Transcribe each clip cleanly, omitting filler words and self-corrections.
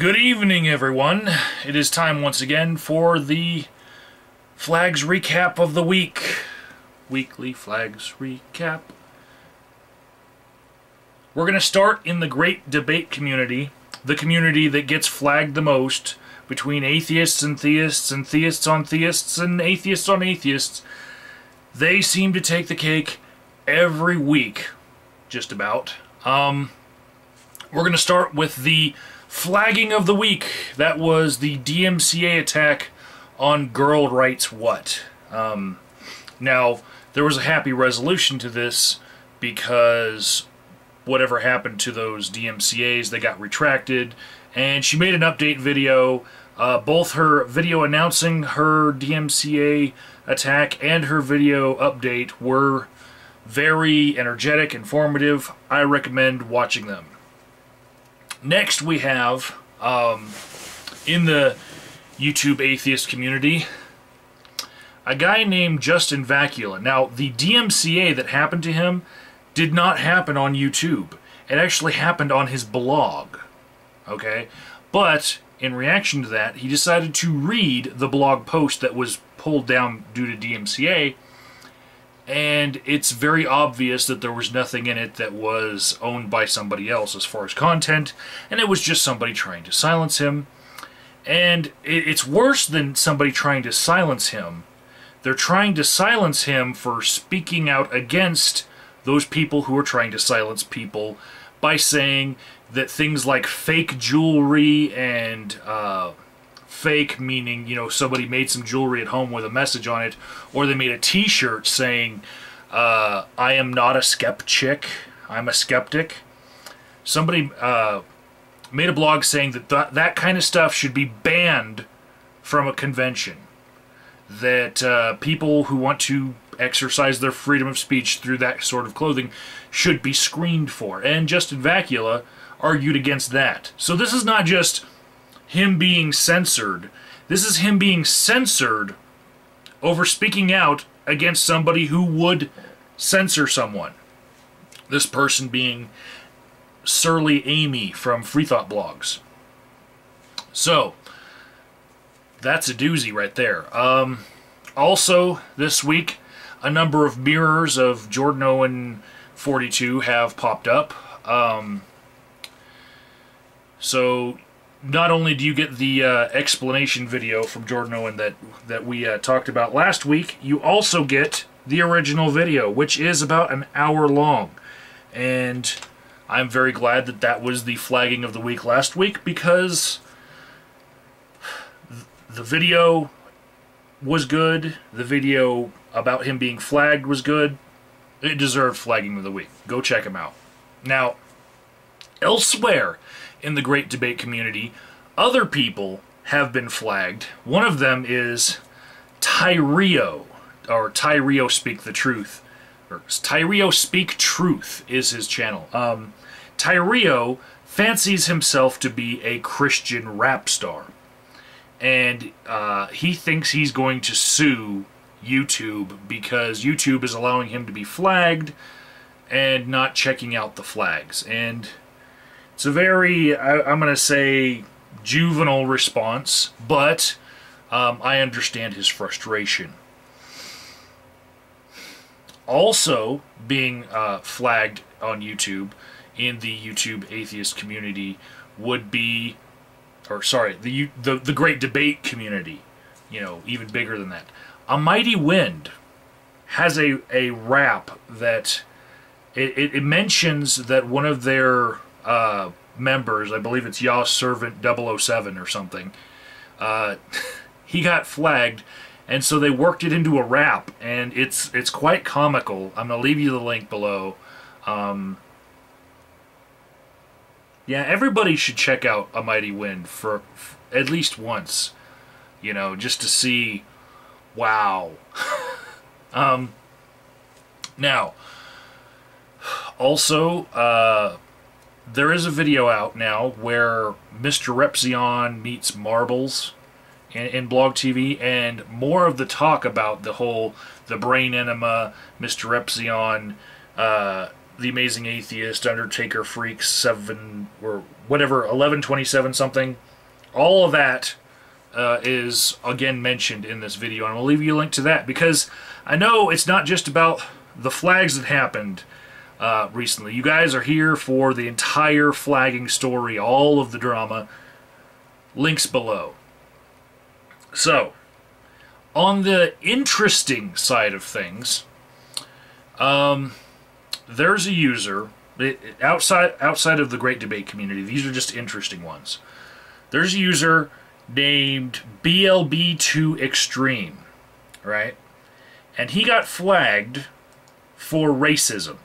Good evening, everyone. It is time once again for the Flags Recap of the Week. Weekly Flags Recap. We're going to start in the great debate community, the community that gets flagged the most, between atheists and theists and theists on theists and atheists on atheists. They seem to take the cake every week, just about. We're going to start with the flagging of the week. That was the DMCA attack on Girl Rights What. Now, there was a happy resolution to this because whatever happened to those DMCAs, they got retracted, and she made an update video. Both her video announcing her DMCA attack and her video update were very energetic, informative. I recommend watching them. Next we have, in the YouTube atheist community, a guy named Justin Vacula. Now, the DMCA that happened to him did not happen on YouTube. It actually happened on his blog. Okay? But, in reaction to that, he decided to read the blog post that was pulled down due to DMCA, and it's very obvious that there was nothing in it that was owned by somebody else as far as content, and it was just somebody trying to silence him. And it's worse than somebody trying to silence him. They're trying to silence him for speaking out against those people who are trying to silence people by saying that things like fake jewelry and fake meaning, you know, somebody made some jewelry at home with a message on it, or they made a t-shirt saying, I am not a skeptic, I'm a skeptic. Somebody made a blog saying that that kind of stuff should be banned from a convention. That people who want to exercise their freedom of speech through that sort of clothing should be screened for. And Justin Vacula argued against that. So this is not just him being censored. This is him being censored over speaking out against somebody who would censor someone. This person being Surly Amy from Free Thought Blogs. So, that's a doozy right there. Also, this week, a number of mirrors of Jordan Owen 42 have popped up. So, not only do you get the explanation video from Jordan Owen that we talked about last week, you also get the original video, which is about an hour long. And I'm very glad that that was the flagging of the week last week, because the video was good. The video about him being flagged was good. It deserved flagging of the week. Go check him out. Now, elsewhere in the great debate community, other people have been flagged. One of them is Tyrio, or Tyrio Speak the Truth. Or Tyrio Speak Truth is his channel. Tyrio fancies himself to be a Christian rap star. And he thinks he's going to sue YouTube because YouTube is allowing him to be flagged and not checking out the flags. And it's a very, I'm going to say, juvenile response, but I understand his frustration. Also being flagged on YouTube in the YouTube atheist community would be, or sorry, the great debate community, you know, even bigger than that. AmightyWind has a rap that it mentions that one of their members, I believe it's Yah Servant 007 or something, he got flagged, and so they worked it into a rap, and it's quite comical. I'm gonna leave you the link below. Yeah, everybody should check out AmightyWind for at least once, you know, just to see, wow. Now, also, there is a video out now where MrRepzion meets Marbles in Blog TV, and more of the talk about the brain enema, MrRepzion, The Amazing Atheist, Undertaker Freaks 7 or whatever, 1127 something. all of that is again mentioned in this video, and I'll leave you a link to that, because I know it's not just about the flags that happened recently. You guys are here for the entire flagging story, all of the drama. Links below. So, on the interesting side of things, there's a user outside of the Great Debate community. These are just interesting ones. There's a user named BLB2Extreme, right? And he got flagged for racism,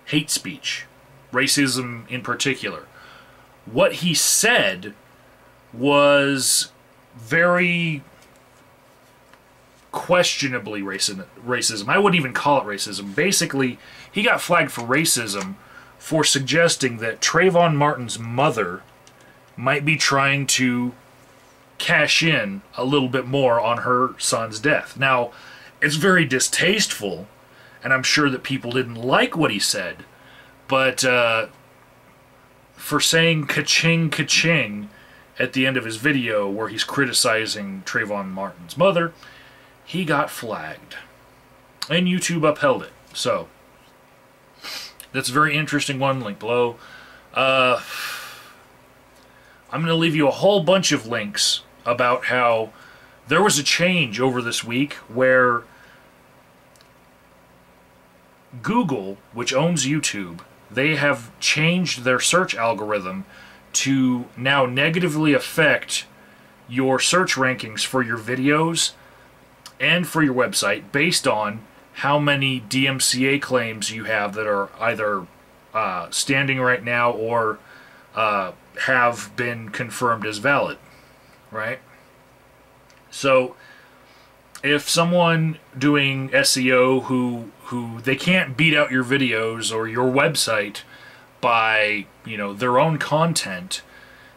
hate speech, racism in particular. What he said was very questionably racism. I wouldn't even call it racism. Basically, he got flagged for racism for suggesting that Trayvon Martin's mother might be trying to cash in a little bit more on her son's death. Now, it's very distasteful, and I'm sure that people didn't like what he said, but for saying ka-ching, ka-ching at the end of his video where he's criticizing Trayvon Martin's mother, he got flagged. And YouTube upheld it. So, that's a very interesting one. Link below. I'm going to leave you a whole bunch of links about how there was a change over this week where Google, which owns YouTube, they have changed their search algorithm to now negatively affect your search rankings for your videos and for your website based on how many DMCA claims you have that are either standing right now or have been confirmed as valid, right? So if someone doing SEO who they can't beat out your videos or your website by, you know, their own content,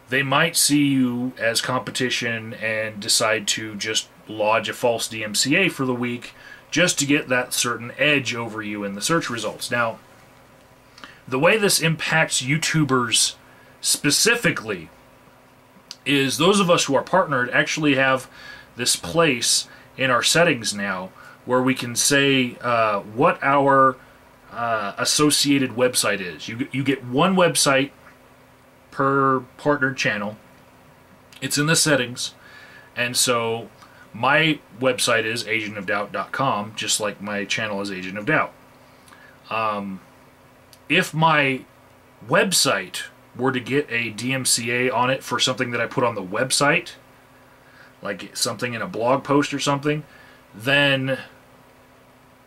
they might see you as competition and decide to just lodge a false DMCA for the week just to get that certain edge over you in the search results. Now, the way this impacts YouTubers specifically is those of us who are partnered actually have this place in our settings now where we can say what our associated website is. You get one website per partnered channel. It's in the settings, and so my website is agentofdoubt.com, just like my channel is Agent of Doubt. If my website were to get a DMCA on it for something that I put on the website, like something in a blog post or something, then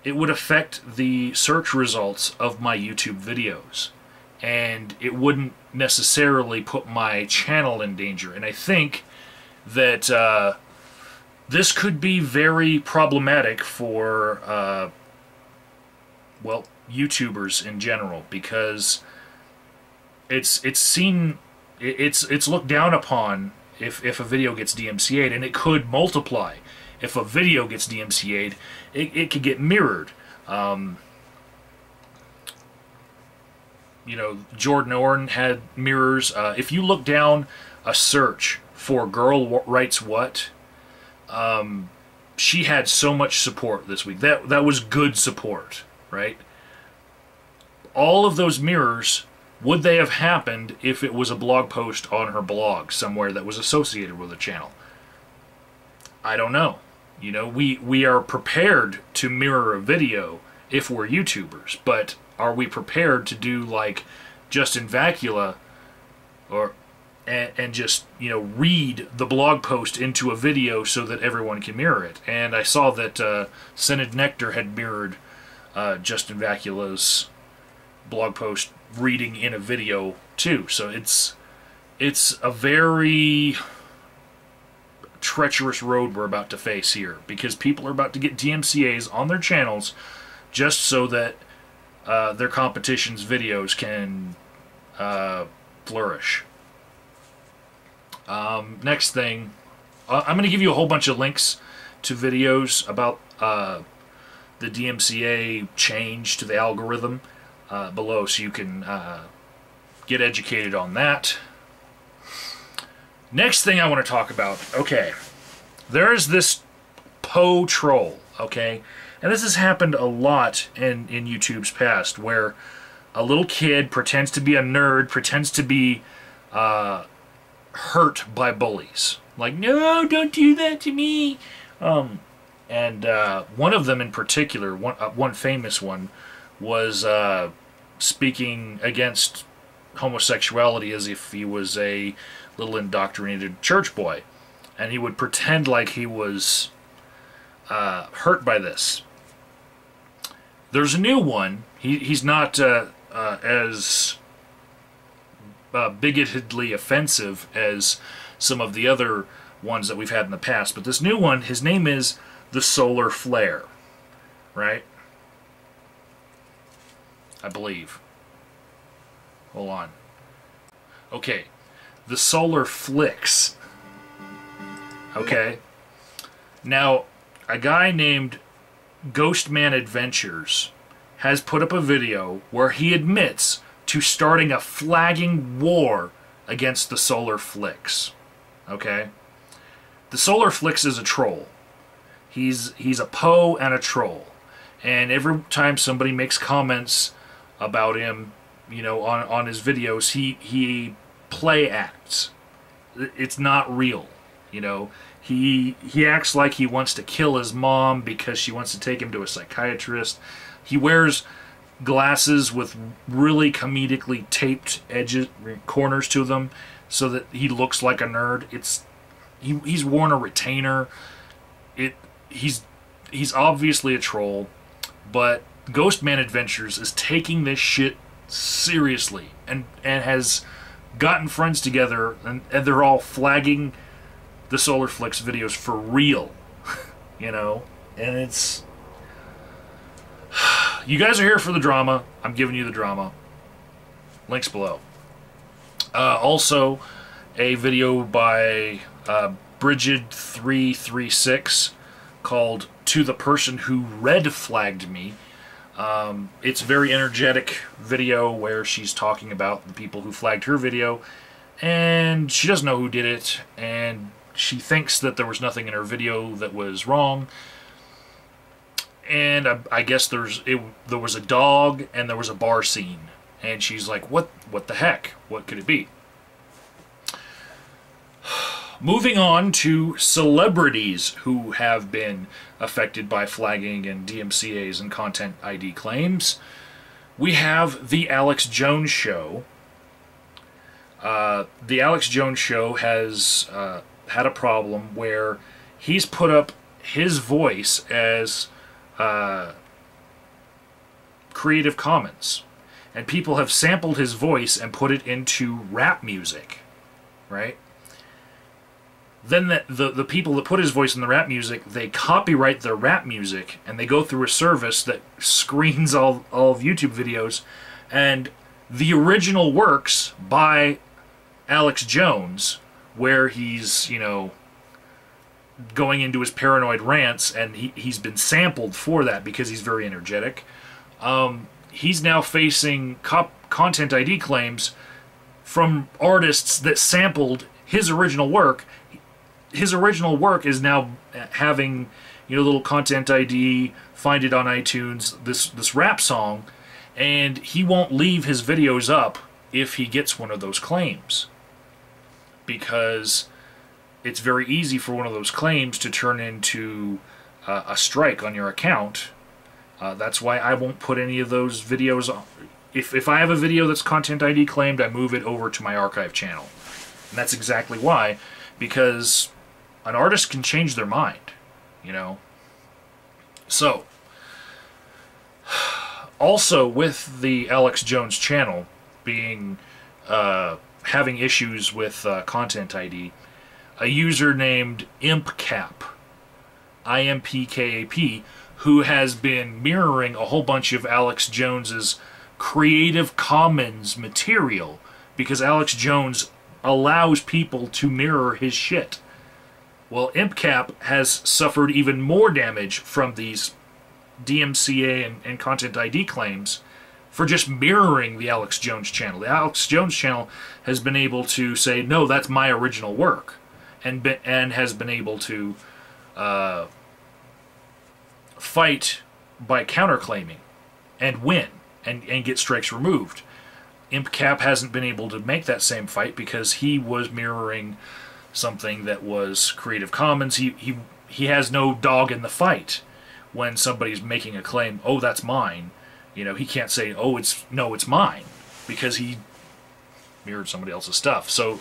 it would affect the search results of my YouTube videos, and it wouldn't necessarily put my channel in danger. And I think that this could be very problematic for well, YouTubers in general, because it's looked down upon if a video gets DMCA'd, and it could multiply. If a video gets DMCA'd, it could get mirrored. You know, Jordan Orton had mirrors. If you look down a search for Girl Writes What, she had so much support this week. That was good support, right? All of those mirrors, would they have happened if it was a blog post on her blog somewhere that was associated with the channel? I don't know. You know, we are prepared to mirror a video if we're YouTubers, but are we prepared to do like Justin Vacula and just, you know, read the blog post into a video so that everyone can mirror it? And I saw that Scented Nectar had mirrored Justin Vacula's blog post reading in a video too. So it's a very treacherous road we're about to face here, because people are about to get DMCAs on their channels just so that their competition's videos can flourish. Next thing, I'm going to give you a whole bunch of links to videos about the DMCA change to the algorithm below, so you can get educated on that. Next thing I want to talk about, okay, there's this Poe troll, okay? And this has happened a lot in YouTube's past, where a little kid pretends to be a nerd, pretends to be hurt by bullies. Like, no, don't do that to me. And one of them in particular, one famous one, was speaking against homosexuality as if he was a little indoctrinated church boy. And he would pretend like he was hurt by this. There's a new one. He's not as bigotedly offensive as some of the other ones that we've had in the past. But this new one, his name is the Solar Flare. Right? I believe. Hold on. Okay. The Solar Flicks. Okay? Now, a guy named Ghostman Adventures has put up a video where he admits to starting a flagging war against the Solar Flicks. Okay? The Solar Flicks is a troll. He's a Poe and a troll. And every time somebody makes comments about him, you know, on his videos, he play acts. It's not real, you know. He acts like he wants to kill his mom because she wants to take him to a psychiatrist. He wears glasses with really comedically taped edges, corners to them, so that he looks like a nerd. He's worn a retainer. He's obviously a troll, but Ghostman Adventures is taking this shit seriously and has gotten friends together, and they're all flagging the Solar Flicks videos for real, you know, and it's... You guys are here for the drama. I'm giving you the drama. Links below. Also, a video by Bridget336 called To the Person Who Red Flagged Me. It's a very energetic video where she's talking about the people who flagged her video, and she doesn't know who did it, and she thinks that there was nothing in her video that was wrong. And I guess there was a dog and there was a bar scene, and she's like, what the heck? What could it be? Moving on to celebrities who have been affected by flagging and DMCA's and content ID claims. We have The Alex Jones Show. The Alex Jones Show has had a problem where he's put up his voice as Creative Commons, and people have sampled his voice and put it into rap music, right? Then the people that put his voice in the rap music, they copyright their rap music, and they go through a service that screens all of YouTube videos, and the original works by Alex Jones, where he's, you know, going into his paranoid rants, and he's been sampled for that because he's very energetic. He's now facing content ID claims from artists that sampled his original work. His original work is now having, you know, little content ID, find it on iTunes, this rap song, and he won't leave his videos up if he gets one of those claims, because it's very easy for one of those claims to turn into a strike on your account. That's why I won't put any of those videos on. If I have a video that's content ID claimed, I move it over to my archive channel. And that's exactly why, because an artist can change their mind, you know. So, also with the Alex Jones channel being having issues with content ID, a user named ImpCap, IMPKAP, who has been mirroring a whole bunch of Alex Jones's Creative Commons material, because Alex Jones allows people to mirror his shit. Well, ImpCap has suffered even more damage from these DMCA and content ID claims for just mirroring the Alex Jones channel. The Alex Jones channel has been able to say, no, that's my original work, and has been able to fight by counterclaiming and win and get strikes removed. ImpCap hasn't been able to make that same fight because he was mirroring something that was Creative Commons. He has no dog in the fight when somebody's making a claim, oh, that's mine. You know, he can't say, oh, it's mine, because he mirrored somebody else's stuff. So,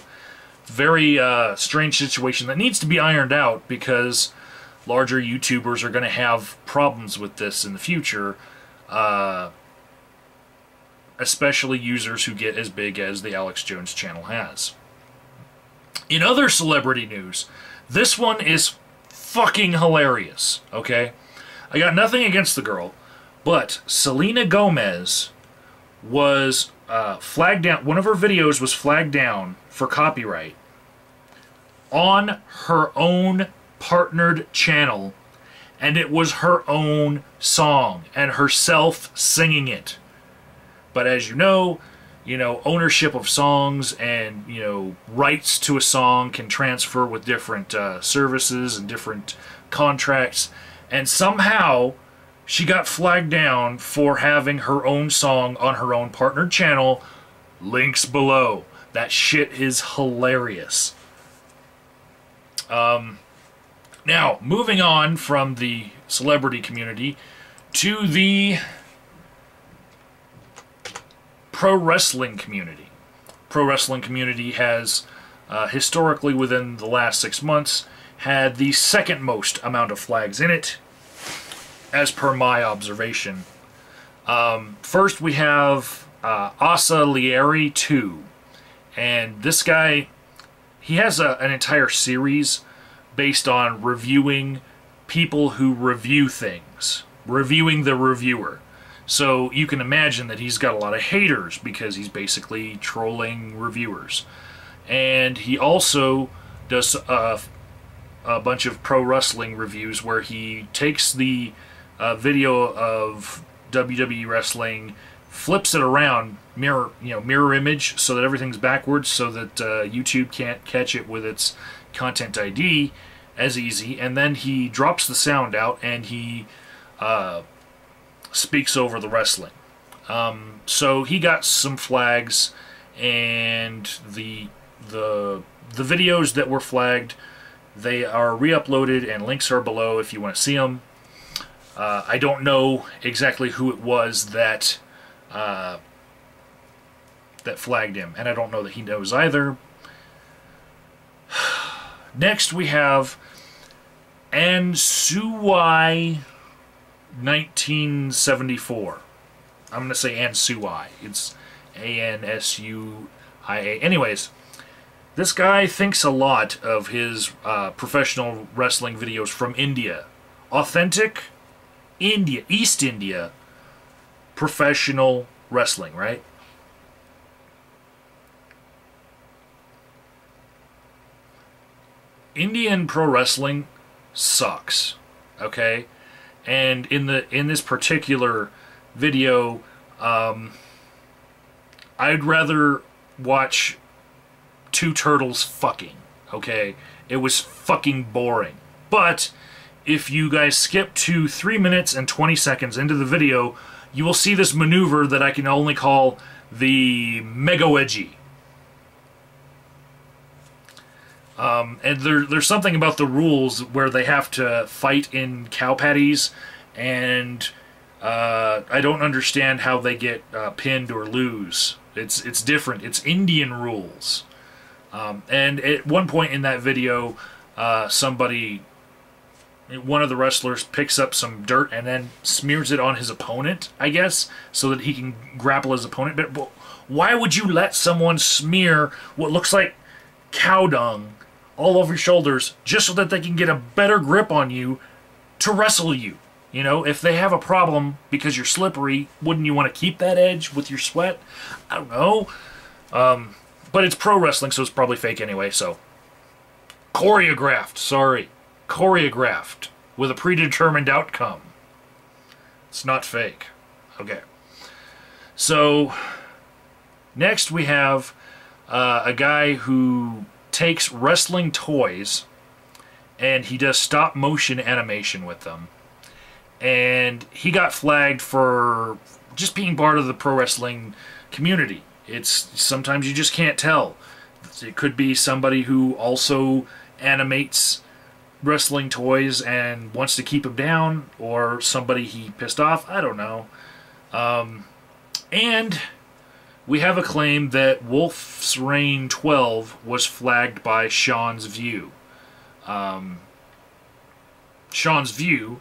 very strange situation that needs to be ironed out, because larger YouTubers are going to have problems with this in the future, especially users who get as big as the Alex Jones channel has. In other celebrity news, this one is fucking hilarious, okay? I got nothing against the girl, but Selena Gomez was flagged down. One of her videos was flagged down for copyright on her own partnered channel, and it was her own song and herself singing it. But as you know, ownership of songs and, rights to a song can transfer with different services and different contracts. And somehow she got flagged down for having her own song on her own partnered channel. Links below. That shit is hilarious. Now, moving on from the celebrity community to the pro wrestling community. Pro wrestling community has historically, within the last 6 months, had the second most amount of flags in it, as per my observation. First we have Asa Lieri 2, and this guy, he has an entire series based on reviewing people who review things, reviewing the reviewer. So you can imagine that he's got a lot of haters because he's basically trolling reviewers. And he also does a bunch of pro wrestling reviews where he takes the video of WWE wrestling, flips it around, mirror image, so that everything's backwards, so that YouTube can't catch it with its content ID as easy, and then he drops the sound out and he speaks over the wrestling. So he got some flags, and the videos that were flagged, they are re-uploaded, and links are below if you want to see them. I don't know exactly who it was that flagged him, and I don't know that he knows either. Next we have Ansuai 1974. I'm going to say Ansuai. It's A-N-S-U-I-A. Anyways, this guy thinks a lot of his professional wrestling videos from India. Authentic India, East India professional wrestling, right? Indian pro wrestling sucks, okay? And in this particular video, I'd rather watch two turtles fucking, okay? It was fucking boring. But if you guys skip to 3 minutes and 20 seconds into the video, you will see this maneuver that I can only call the Mega Wedgie. And there's something about the rules where they have to fight in cow patties, and I don't understand how they get pinned or lose. It's different. It's Indian rules. And at one point in that video, one of the wrestlers picks up some dirt and then smears it on his opponent, I guess, so that he can grapple his opponent. But why would you let someone smear what looks like cow dung all over your shoulders just so that they can get a better grip on you to wrestle you? You know, if they have a problem because you're slippery, wouldn't you want to keep that edge with your sweat? I don't know. But it's pro wrestling, so it's probably fake anyway, so. Choreographed, sorry. Choreographed with a predetermined outcome. It's not fake. Okay. So, next we have a guy who takes wrestling toys and he does stop motion animation with them. And he got flagged for just being part of the pro wrestling community. Sometimes you just can't tell. It could be somebody who also animates wrestling toys and wants to keep them down, or somebody he pissed off. I don't know. And we have a claim that Wolf's Reign 12 was flagged by Seanzview. Seanzview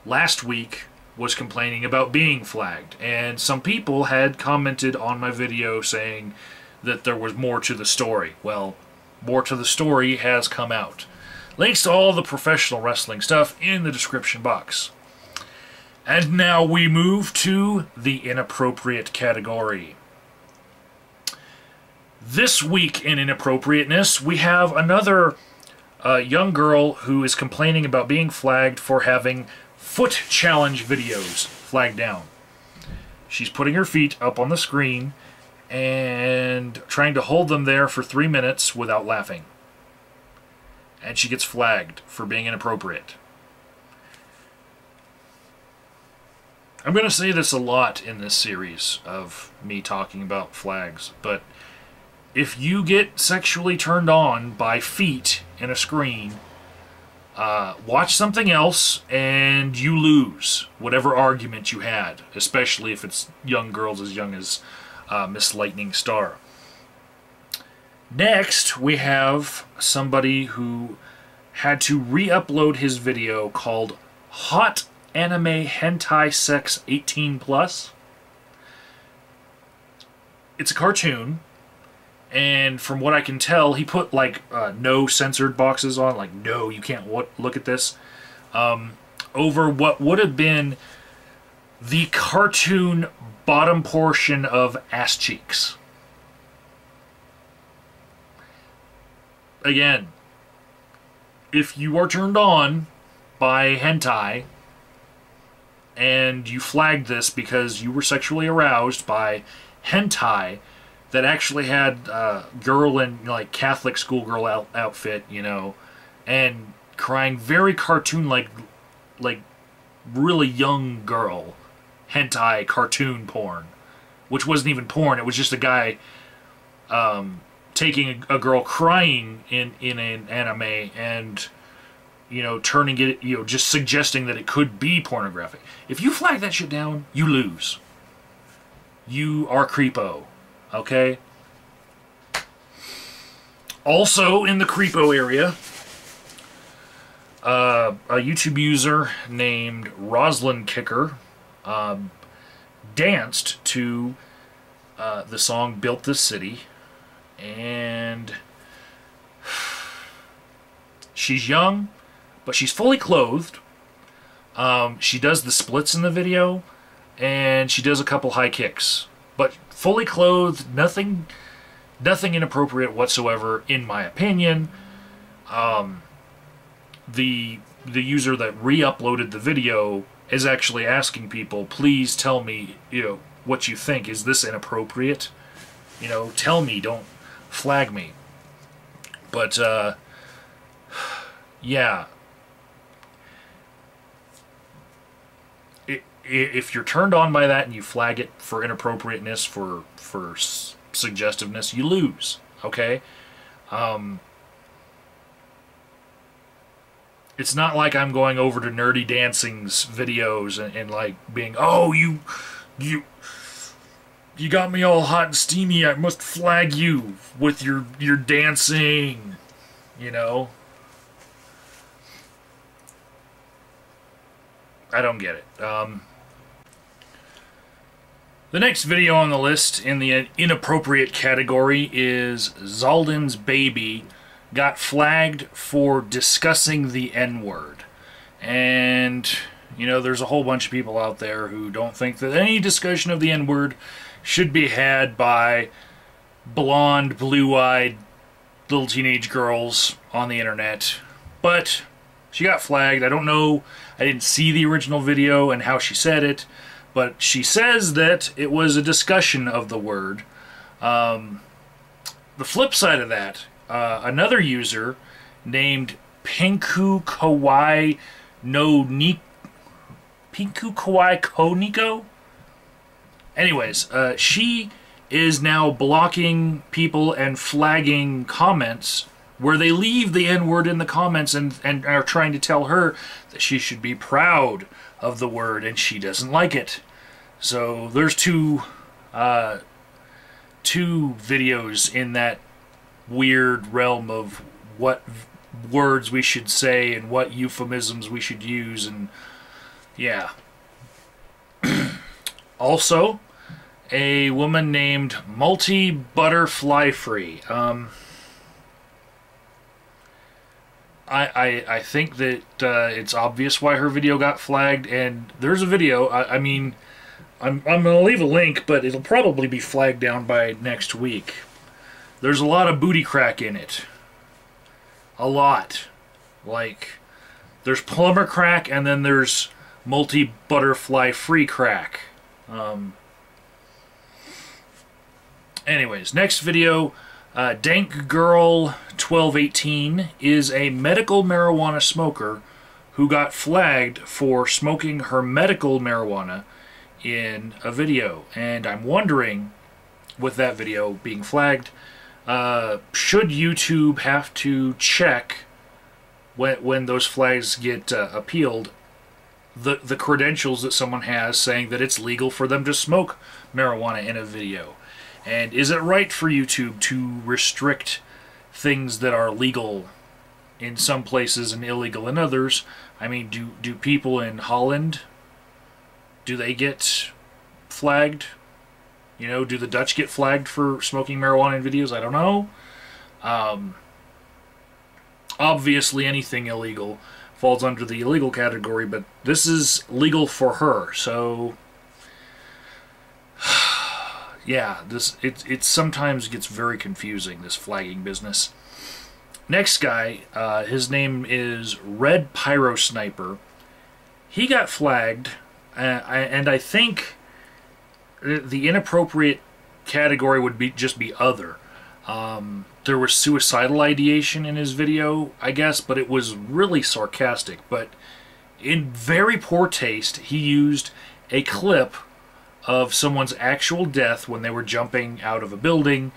last week was complaining about being flagged, and some people had commented on my video saying that there was more to the story. Well, more to the story has come out. Links to all the professional wrestling stuff in the description box. And now we move to the inappropriate category. This week in inappropriateness, we have another young girl who is complaining about being flagged for having foot challenge videos flagged down. She's putting her feet up on the screen and trying to hold them there for 3 minutes without laughing. And she gets flagged for being inappropriate. I'm going to say this a lot in this series of me talking about flags, but if you get sexually turned on by feet in a screen, watch something else and you lose whatever argument you had, especially if it's young girls as young as MsLightningStar. Next, we have somebody who had to re-upload his video called Hot Anime Hentai Sex 18+. It's a cartoon, and from what I can tell, he put like no censored boxes on, like no, you can't look at this, over what would have been the cartoon bottom portion of ass cheeks. Again, if you are turned on by hentai and you flagged this because you were sexually aroused by hentai that actually had a girl in like Catholic schoolgirl outfit, you know, and crying very cartoon-like, like really young girl hentai cartoon porn, which wasn't even porn, it was just a guy taking a girl crying in an anime and, you know, turning it, you know, just suggesting that it could be pornographic. If you flag that shit down, you lose. You are creepo, okay? Also in the creepo area, a YouTube user named Rozlinkicker danced to the song Built This City, and she's young, but she's fully clothed. She does the splits in the video, and she does a couple high kicks, but fully clothed, nothing inappropriate whatsoever, in my opinion. The user that re-uploaded the video is actually asking people, please tell me, you know, what you think. Is this inappropriate? You know, tell me, don't flag me. But yeah, if you're turned on by that and you flag it for inappropriateness, for suggestiveness, you lose, okay? It's not like I'm going over to Nerdy Dancing's videos and like being, oh, you got me all hot and steamy, I must flag you with your dancing, you know? I don't get it. The next video on the list in the inappropriate category is xaldinsbaby got flagged for discussing the N-word. And, you know, there's a whole bunch of people out there who don't think that any discussion of the N-word should be had by blonde, blue-eyed little teenage girls on the internet. But she got flagged. I don't know. I didn't see the original video and how she said it. But she says that it was a discussion of the word. The flip side of that, another user named PinkuKawaiiKoNeko. Anyways, she is now blocking people and flagging comments where they leave the N-word in the comments and are trying to tell her that she should be proud of the word, and she doesn't like it. So there's two videos in that weird realm of what words we should say and what euphemisms we should use, and yeah. Also, a woman named Multi-Butterfly-Free. I think that it's obvious why her video got flagged, and there's a video, I mean, I'm going to leave a link, but it'll probably be flagged down by next week. There's a lot of booty crack in it. A lot. Like, there's plumber crack, and then there's multi-butterfly-free crack. Anyways, next video, Dank Girl 1218 is a medical marijuana smoker who got flagged for smoking her medical marijuana in a video. And I'm wondering, with that video being flagged, should YouTube have to check when those flags get appealed, the credentials that someone has saying that it's legal for them to smoke marijuana in a video? And is it right for YouTube to restrict things that are legal in some places and illegal in others? I mean, do people in Holland, do they get flagged? You know, do the Dutch get flagged for smoking marijuana in videos? I don't know. Obviously, anything illegal falls under the illegal category, but this is legal for her, so yeah, it sometimes gets very confusing, this flagging business. Next guy, his name is Red Pyro Sniper. He got flagged, and I think the inappropriate category would just be other. There was suicidal ideation in his video, I guess, but it was really sarcastic. But in very poor taste, he used a clip of someone's actual death when they were jumping out of a building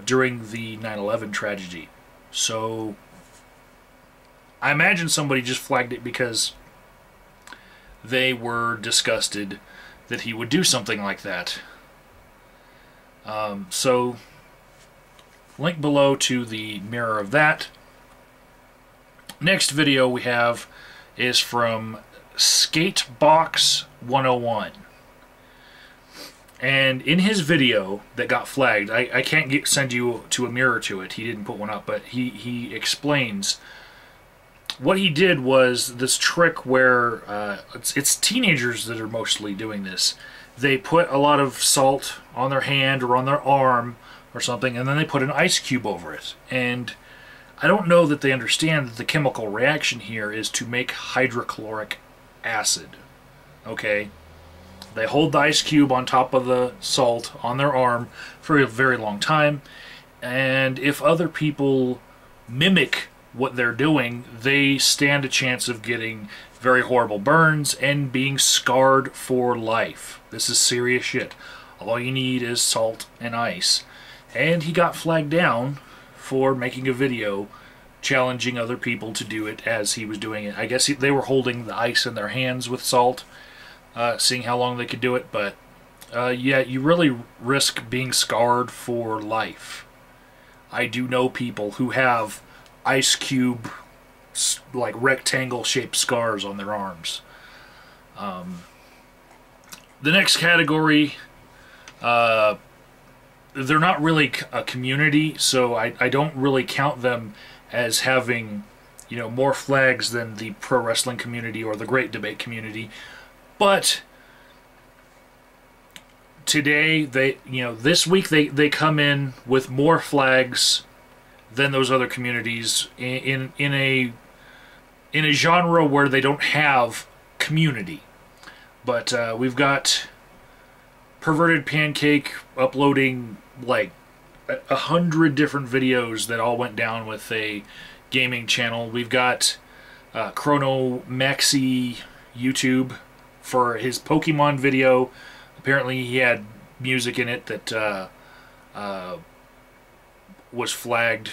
during the 9/11 tragedy. So I imagine somebody just flagged it because they were disgusted that he would do something like that. So link below to the mirror of that. Next video we have is from Skatebox 101. And in his video that got flagged, I can't send you to a mirror to it, he didn't put one up, but he explains what he did was this trick where it's teenagers that are mostly doing this. They put a lot of salt on their hand or on their arm or something, and then they put an ice cube over it. And I don't know that they understand that the chemical reaction here is to make hydrochloric acid. Okay? They hold the ice cube on top of the salt on their arm for a very long time, and if other people mimic what they're doing, they stand a chance of getting very horrible burns and being scarred for life. This is serious shit. All you need is salt and ice. And he got flagged down for making a video challenging other people to do it as he was doing it. I guess they were holding the ice in their hands with salt, seeing how long they could do it, but yeah, you really risk being scarred for life. I do know people who have ice cube, like rectangle shaped scars on their arms. The next category, they're not really a community, so I don't really count them as having, you know, more flags than the pro wrestling community or the great debate community. But today, this week they come in with more flags than those other communities in a genre where they don't have community. But we've got Perverted Pancake uploading like 100 different videos that all went down with a gaming channel. We've got Chrono Maxi YouTube for his Pokemon video. Apparently he had music in it that was flagged.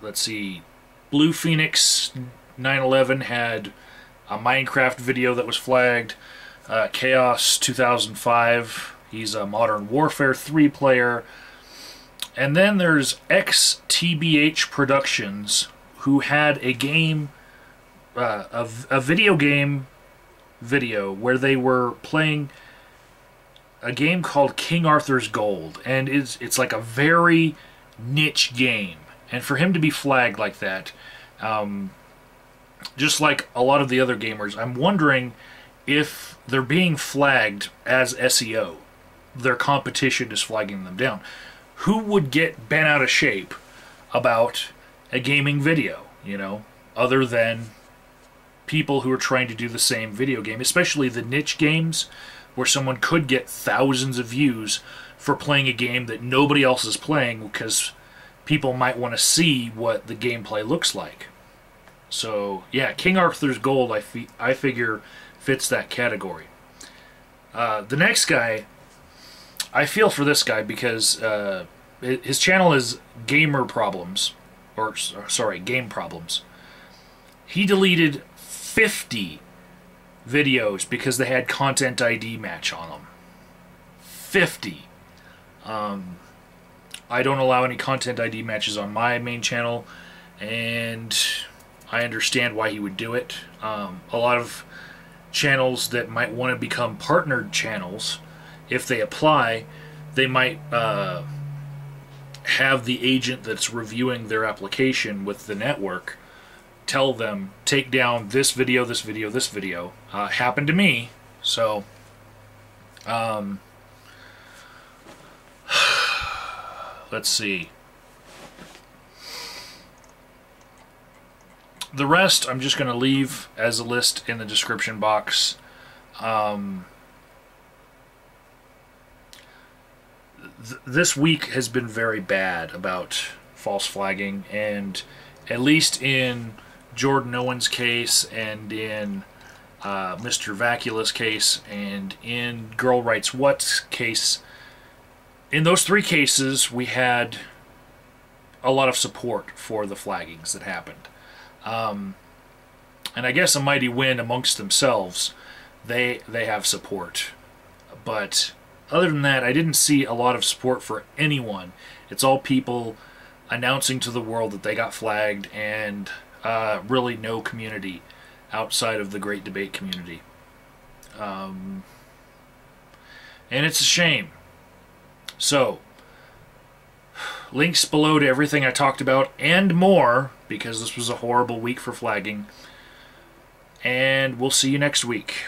Let's see, Blue Phoenix 911 had a Minecraft video that was flagged. Chaos 2005, he's a Modern Warfare 3 player. And then there's XTBH Productions, who had a game, a video game video where they were playing a game called King Arthur's Gold, and it's like a very niche game. And for him to be flagged like that, just like a lot of the other gamers, I'm wondering if they're being flagged as SEO. Their competition is flagging them down. Who would get bent out of shape about a gaming video, you know, other than people who are trying to do the same video game, especially the niche games where someone could get thousands of views for playing a game that nobody else is playing because people might want to see what the gameplay looks like. So, yeah, King Arthur's Gold, I figure, fits that category. The next guy, I feel for this guy because his channel is Gamer Problems, or sorry, Game Problems. He deleted 50 videos because they had Content ID match on them. 50. I don't allow any Content ID matches on my main channel, and I understand why he would do it. A lot of channels that might want to become partnered channels, if they apply, they might have the agent that's reviewing their application with the network tell them, take down this video, this video, this video. Happened to me, so let's see. The rest I'm just going to leave as a list in the description box. This week has been very bad about false flagging, and at least in Jordan Owen's case, and in Mr. Vacula's case, and in Girl Writes What's case, in those three cases we had a lot of support for the flaggings that happened. And I guess AmightyWind amongst themselves, they have support. But other than that, I didn't see a lot of support for anyone. It's all people announcing to the world that they got flagged, and really no community outside of the Great Debate community. And it's a shame. So, links below to everything I talked about and more, because this was a horrible week for flagging. And we'll see you next week.